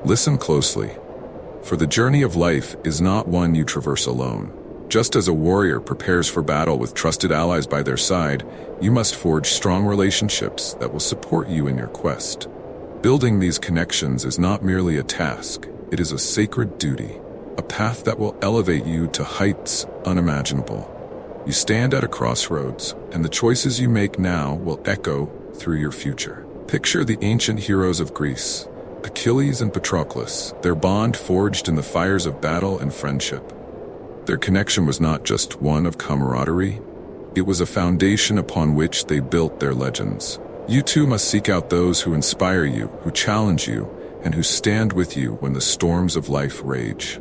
Listen closely, for the journey of life is not one you traverse alone. Just as a warrior prepares for battle with trusted allies by their side, you must forge strong relationships that will support you in your quest. Building these connections is not merely a task, it is a sacred duty, a path that will elevate you to heights unimaginable. You stand at a crossroads, and the choices you make now will echo through your future. Picture the ancient heroes of Greece, Achilles and Patroclus, their bond forged in the fires of battle and friendship. Their connection was not just one of camaraderie, it was a foundation upon which they built their legends. You too must seek out those who inspire you, who challenge you, and who stand with you when the storms of life rage.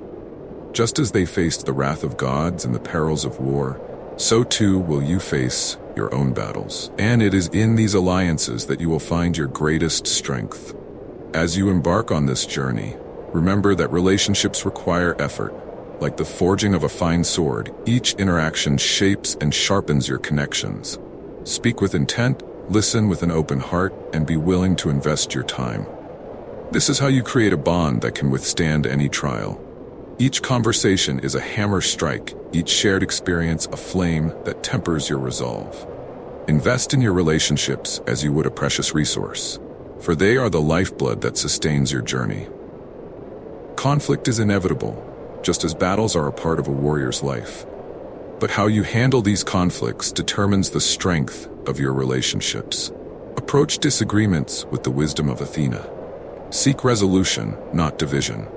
Just as they faced the wrath of gods and the perils of war, so too will you face your own battles. And it is in these alliances that you will find your greatest strength. As you embark on this journey, remember that relationships require effort. Like the forging of a fine sword, each interaction shapes and sharpens your connections. Speak with intent, listen with an open heart, and be willing to invest your time. This is how you create a bond that can withstand any trial. Each conversation is a hammer strike, each shared experience a flame that tempers your resolve. Invest in your relationships as you would a precious resource, for they are the lifeblood that sustains your journey. Conflict is inevitable, just as battles are a part of a warrior's life. But how you handle these conflicts determines the strength of your relationships. Approach disagreements with the wisdom of Athena. Seek resolution, not division.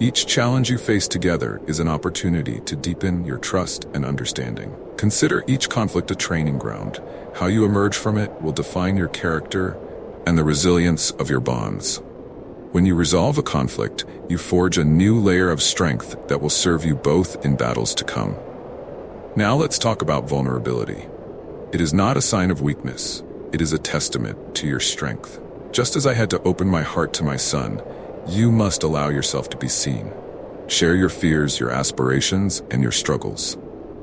Each challenge you face together is an opportunity to deepen your trust and understanding. Consider each conflict a training ground. How you emerge from it will define your character and the resilience of your bonds. When you resolve a conflict, you forge a new layer of strength that will serve you both in battles to come. Now let's talk about vulnerability. It is not a sign of weakness, it is a testament to your strength. Just as I had to open my heart to my son, you must allow yourself to be seen. Share your fears, your aspirations, and your struggles.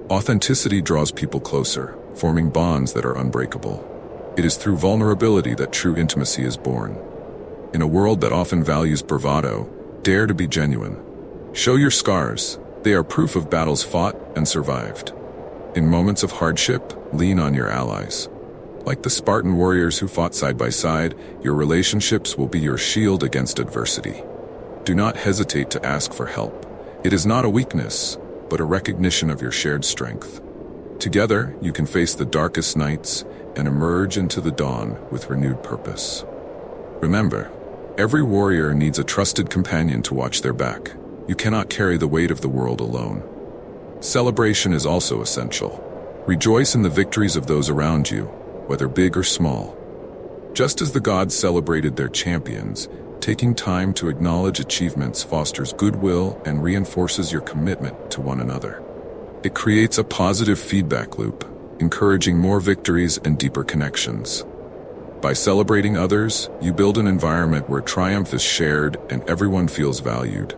Authenticity draws people closer, forming bonds that are unbreakable. It is through vulnerability that true intimacy is born. In a world that often values bravado, dare to be genuine. Show your scars, they are proof of battles fought and survived. In moments of hardship, lean on your allies. Like the Spartan warriors who fought side by side, your relationships will be your shield against adversity. Do not hesitate to ask for help. It is not a weakness, but a recognition of your shared strength. Together, you can face the darkest nights and emerge into the dawn with renewed purpose. Remember, every warrior needs a trusted companion to watch their back. You cannot carry the weight of the world alone. Celebration is also essential. Rejoice in the victories of those around you, whether big or small. Just as the gods celebrated their champions, taking time to acknowledge achievements fosters goodwill and reinforces your commitment to one another. It creates a positive feedback loop, encouraging more victories and deeper connections. By celebrating others, you build an environment where triumph is shared and everyone feels valued.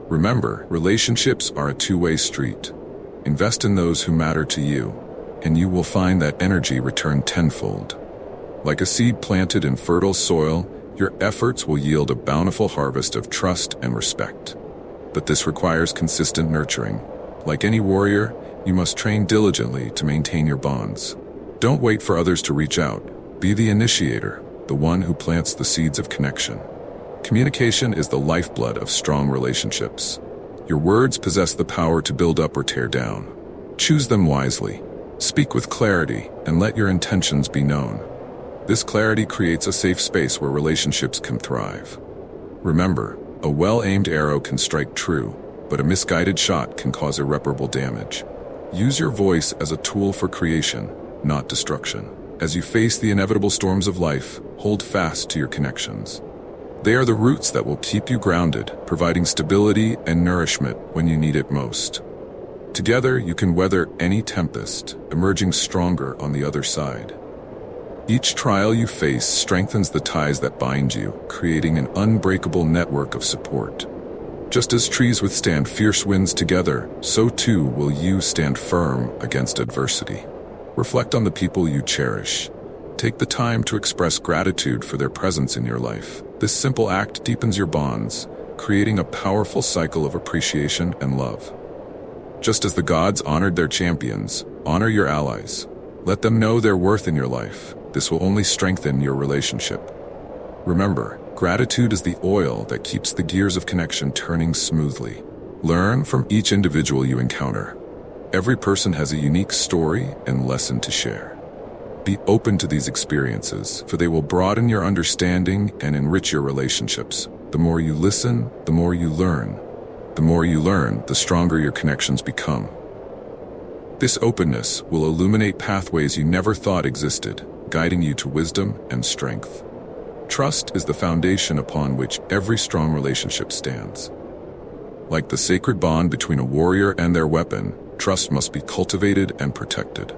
Remember, relationships are a two-way street. Invest in those who matter to you, and you will find that energy return tenfold. Like a seed planted in fertile soil, your efforts will yield a bountiful harvest of trust and respect. But this requires consistent nurturing. Like any warrior, you must train diligently to maintain your bonds. Don't wait for others to reach out. Be the initiator, the one who plants the seeds of connection. Communication is the lifeblood of strong relationships. Your words possess the power to build up or tear down. Choose them wisely. Speak with clarity and let your intentions be known. This clarity creates a safe space where relationships can thrive. Remember, a well-aimed arrow can strike true, but a misguided shot can cause irreparable damage. Use your voice as a tool for creation, not destruction. As you face the inevitable storms of life, hold fast to your connections. They are the roots that will keep you grounded, providing stability and nourishment when you need it most. Together, you can weather any tempest, emerging stronger on the other side. Each trial you face strengthens the ties that bind you, creating an unbreakable network of support. Just as trees withstand fierce winds together, so too will you stand firm against adversity. Reflect on the people you cherish. Take the time to express gratitude for their presence in your life. This simple act deepens your bonds, creating a powerful cycle of appreciation and love. Just as the gods honored their champions, honor your allies. Let them know their worth in your life. This will only strengthen your relationship. Remember, gratitude is the oil that keeps the gears of connection turning smoothly. Learn from each individual you encounter. Every person has a unique story and lesson to share. Be open to these experiences, for they will broaden your understanding and enrich your relationships. The more you listen, the more you learn. The more you learn, the stronger your connections become. This openness will illuminate pathways you never thought existed, guiding you to wisdom and strength. Trust is the foundation upon which every strong relationship stands. Like the sacred bond between a warrior and their weapon, trust must be cultivated and protected.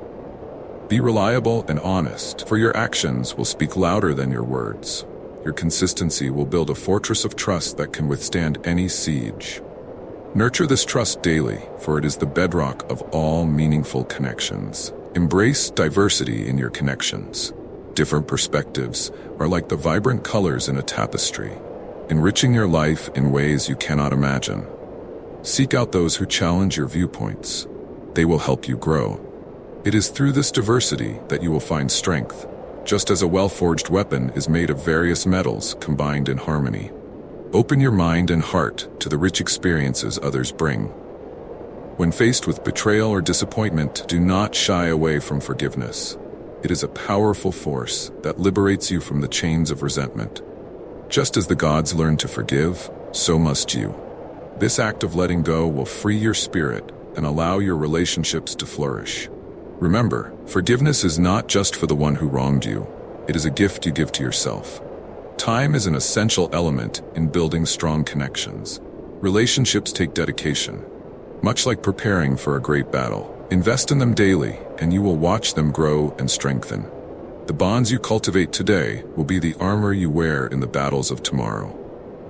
Be reliable and honest, for your actions will speak louder than your words. Your consistency will build a fortress of trust that can withstand any siege. Nurture this trust daily, for it is the bedrock of all meaningful connections. Embrace diversity in your connections. Different perspectives are like the vibrant colors in a tapestry, enriching your life in ways you cannot imagine. Seek out those who challenge your viewpoints. They will help you grow. It is through this diversity that you will find strength, just as a well-forged weapon is made of various metals combined in harmony. Open your mind and heart to the rich experiences others bring. When faced with betrayal or disappointment, do not shy away from forgiveness. It is a powerful force that liberates you from the chains of resentment. Just as the gods learned to forgive, so must you. This act of letting go will free your spirit and allow your relationships to flourish. Remember, forgiveness is not just for the one who wronged you. It is a gift you give to yourself. Time is an essential element in building strong connections. Relationships take dedication. Much like preparing for a great battle, invest in them daily, and you will watch them grow and strengthen. The bonds you cultivate today will be the armor you wear in the battles of tomorrow.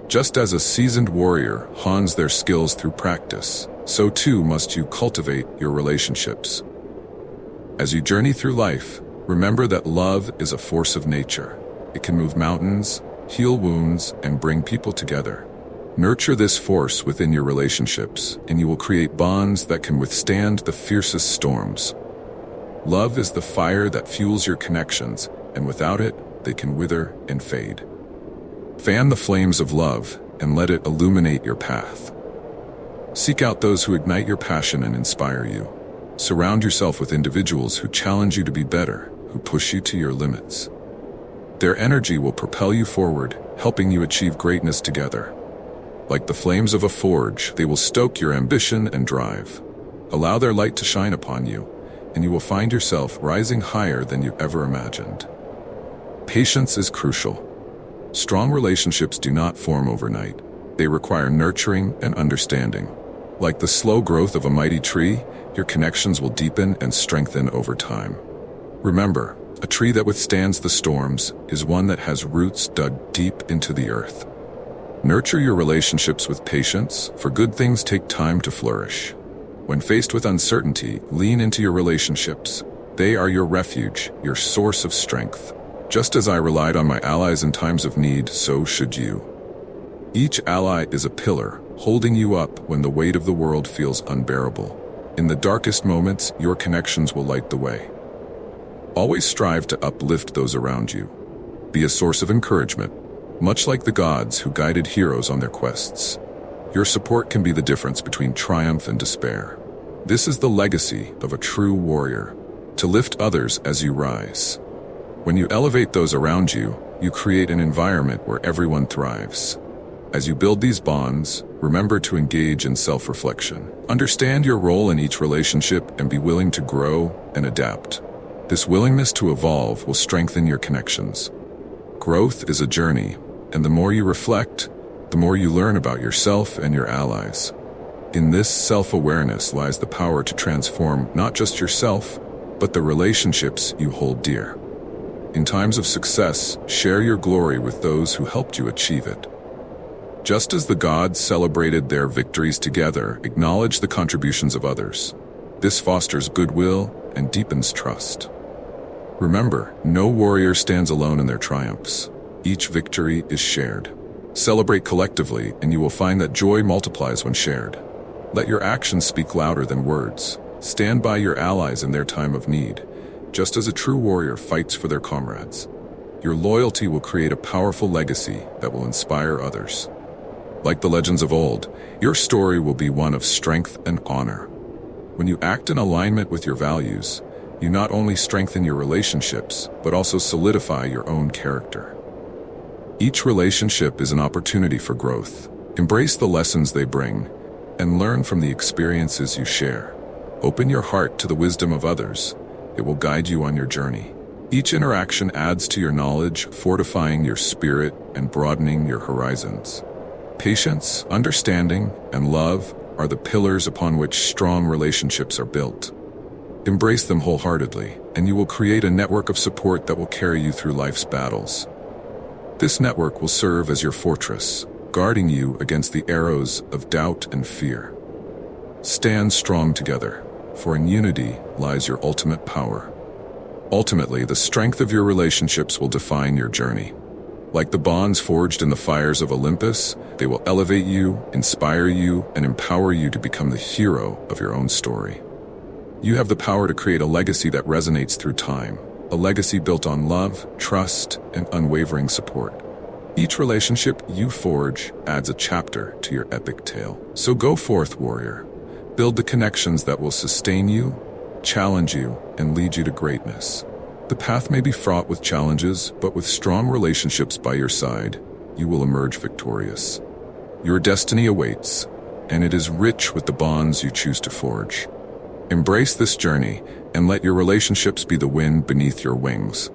Just as a seasoned warrior hones their skills through practice, so too must you cultivate your relationships. As you journey through life, remember that love is a force of nature. It can move mountains, heal wounds, and bring people together. Nurture this force within your relationships, and you will create bonds that can withstand the fiercest storms. Love is the fire that fuels your connections, and without it, they can wither and fade. Fan the flames of love and let it illuminate your path. Seek out those who ignite your passion and inspire you. Surround yourself with individuals who challenge you to be better, who push you to your limits. Their energy will propel you forward, helping you achieve greatness together. Like the flames of a forge, they will stoke your ambition and drive. Allow their light to shine upon you, and you will find yourself rising higher than you ever imagined. Patience is crucial. Strong relationships do not form overnight. They require nurturing and understanding. Like the slow growth of a mighty tree, your connections will deepen and strengthen over time. Remember, a tree that withstands the storms is one that has roots dug deep into the earth. Nurture your relationships with patience, for good things take time to flourish. When faced with uncertainty, lean into your relationships. They are your refuge, your source of strength. Just as I relied on my allies in times of need, so should you. Each ally is a pillar, holding you up when the weight of the world feels unbearable. In the darkest moments, your connections will light the way. Always strive to uplift those around you. Be a source of encouragement, much like the gods who guided heroes on their quests. Your support can be the difference between triumph and despair. This is the legacy of a true warrior, to lift others as you rise. When you elevate those around you, you create an environment where everyone thrives. As you build these bonds, remember to engage in self-reflection. Understand your role in each relationship and be willing to grow and adapt. This willingness to evolve will strengthen your connections. Growth is a journey, and the more you reflect, the more you learn about yourself and your allies. In this self-awareness lies the power to transform not just yourself, but the relationships you hold dear. In times of success, share your glory with those who helped you achieve it. Just as the gods celebrated their victories together, acknowledge the contributions of others. This fosters goodwill and deepens trust. Remember, no warrior stands alone in their triumphs. Each victory is shared. Celebrate collectively, and you will find that joy multiplies when shared. Let your actions speak louder than words. Stand by your allies in their time of need, just as a true warrior fights for their comrades. Your loyalty will create a powerful legacy that will inspire others. Like the legends of old, your story will be one of strength and honor. When you act in alignment with your values, you not only strengthen your relationships, but also solidify your own character. Each relationship is an opportunity for growth. Embrace the lessons they bring, and learn from the experiences you share. Open your heart to the wisdom of others. It will guide you on your journey. Each interaction adds to your knowledge, fortifying your spirit and broadening your horizons. Patience, understanding, and love are the pillars upon which strong relationships are built. Embrace them wholeheartedly, and you will create a network of support that will carry you through life's battles. This network will serve as your fortress, guarding you against the arrows of doubt and fear. Stand strong together, for in unity lies your ultimate power. Ultimately, the strength of your relationships will define your journey. Like the bonds forged in the fires of Olympus, they will elevate you, inspire you, and empower you to become the hero of your own story. You have the power to create a legacy that resonates through time, a legacy built on love, trust, and unwavering support. Each relationship you forge adds a chapter to your epic tale. So go forth, warrior. Build the connections that will sustain you, challenge you, and lead you to greatness. The path may be fraught with challenges, but with strong relationships by your side, you will emerge victorious. Your destiny awaits, and it is rich with the bonds you choose to forge. Embrace this journey, and let your relationships be the wind beneath your wings.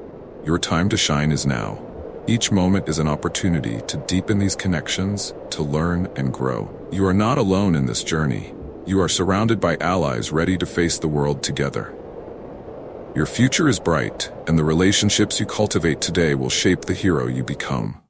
Your time to shine is now. Each moment is an opportunity to deepen these connections, to learn and grow. You are not alone in this journey. You are surrounded by allies ready to face the world together. Your future is bright, and the relationships you cultivate today will shape the hero you become.